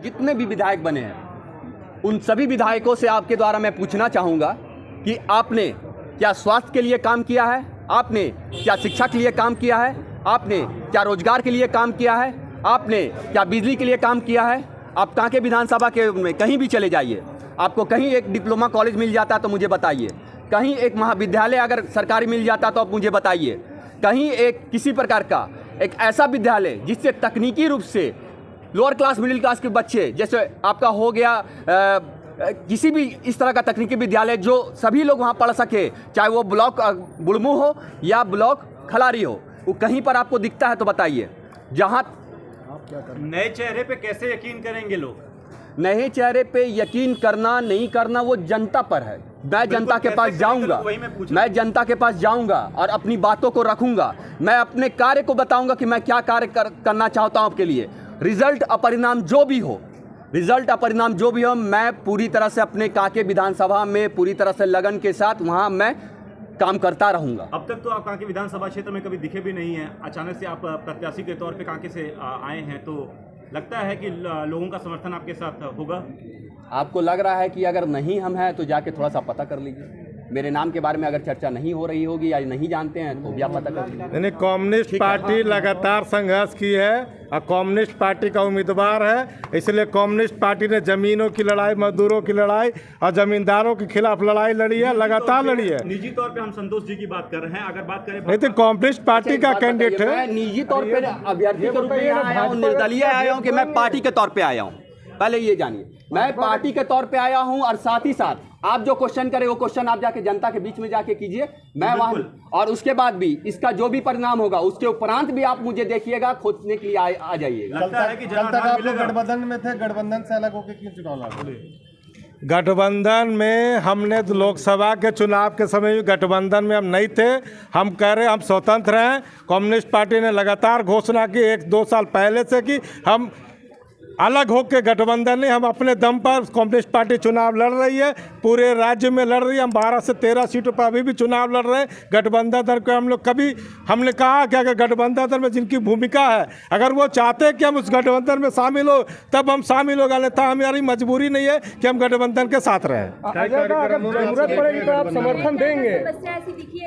जितने भी विधायक बने हैं उन सभी विधायकों से आपके द्वारा मैं पूछना चाहूँगा कि आपने क्या स्वास्थ्य के लिए काम किया है, आपने क्या शिक्षा के लिए काम किया है, आपने क्या रोजगार के लिए काम किया है, आपने क्या बिजली के लिए काम किया है। आप कांके विधानसभा के में कहीं भी चले जाइए, आपको कहीं एक डिप्लोमा कॉलेज मिल जाता तो मुझे बताइए, कहीं एक महाविद्यालय अगर सरकारी मिल जाता तो आप मुझे बताइए, कहीं एक किसी प्रकार का एक ऐसा विद्यालय जिससे तकनीकी रूप से लोअर क्लास मिडिल क्लास के बच्चे जैसे आपका हो गया किसी भी इस तरह का तकनीकी विद्यालय जो सभी लोग वहाँ पढ़ सके, चाहे वो ब्लॉक बुड़मू हो या ब्लॉक खलारी हो, वो कहीं पर आपको दिखता है तो बताइए। जहाँ नए चेहरे पे कैसे यकीन करेंगे लोग? नए चेहरे पे यकीन करना नहीं करना वो जनता पर है। मैं जनता के पास जाऊंगा, मैं जनता के पास जाऊंगा और अपनी बातों को रखूंगा। मैं अपने कार्य को बताऊंगा कि मैं क्या कार्य करना चाहता हूं आपके लिए। रिजल्ट और परिणाम जो भी हो, रिजल्ट और परिणाम जो भी हो, मैं पूरी तरह से अपने कांके विधानसभा में पूरी तरह से लगन के साथ वहां मैं काम करता रहूंगा। अब तक तो आप कांके विधानसभा क्षेत्र में कभी दिखे भी नहीं हैं, अचानक से आप प्रत्याशी के तौर पे कांके से आए हैं, तो लगता है कि लोगों का समर्थन आपके साथ होगा? आपको लग रहा है कि अगर नहीं हम हैं तो जाके थोड़ा सा पता कर लीजिए। मेरे नाम के बारे में अगर चर्चा नहीं हो रही होगी या नहीं जानते हैं तो भी आप पता कर लीजिए। यानी कम्युनिस्ट पार्टी लगातार संघर्ष की है और कम्युनिस्ट पार्टी का उम्मीदवार है, इसलिए कम्युनिस्ट पार्टी ने जमीनों की लड़ाई, मजदूरों की लड़ाई और जमींदारों के खिलाफ लड़ाई लड़ी है, लगातार लड़ी है। निजी तौर पे हम संतोष जी की बात कर रहे हैं, अगर बात करें नहीं तो कम्युनिस्ट पार्टी का कैंडिडेट है। निजी तौर पे अभ्यर्थी के रूप में आया हूँ, निर्दलीय आया हूँ कि मैं पार्टी के तौर पे आया हूँ, पहले ये जानिए। मैं पार्टी के तौर पे आया हूँ और साथ ही साथ आप जो क्वेश्चन करें वो क्वेश्चन आप जाके जनता के बीच में जाके कीजिए। मैं वहाँ और उसके बाद भी इसका जो भी परिणाम होगा उसके उपरांत भी आप मुझे देखिएगा, खोजने के लिए आ जाइएगा। लगता है कि कल तक आप लोग गठबंधन में थे, गठबंधन से अलग होकर क्यों चुनाव लड़े? गठबंधन में हमने तो लोकसभा के चुनाव के समय भी गठबंधन में हम नहीं थे। हम कह रहे हम स्वतंत्र हैं। कम्युनिस्ट पार्टी ने लगातार घोषणा की 1-2 साल पहले से कि हम अलग होकर गठबंधन नहीं, हम अपने दम पर कम्युनिस्ट पार्टी चुनाव लड़ रही है, पूरे राज्य में लड़ रही है। हम 12 से 13 सीटों पर अभी भी चुनाव लड़ रहे हैं। गठबंधन दल को हम लोग कभी हमने कहा कि अगर गठबंधन दल में जिनकी भूमिका है, अगर वो चाहते हैं कि हम उस गठबंधन में शामिल हो तब हम शामिल हो, अन्यथा हमारी मजबूरी नहीं है कि हम गठबंधन के साथ रहें। अगर जरूरत पड़ेगी तो आप समर्थन देंगे?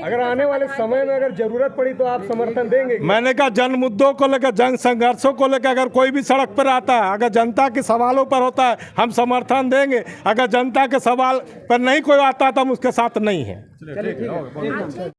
अगर आने वाले समय में अगर जरूरत पड़ी तो आप समर्थन देंगे? मैंने कहा जन मुद्दों को लेकर, जन संघर्षों को लेकर अगर कोई भी सड़क पर आता है, अगर जनता के सवालों पर होता है हम समर्थन देंगे। अगर जनता के सवाल पर नहीं कोई आता तो हम उसके साथ नहीं हैं।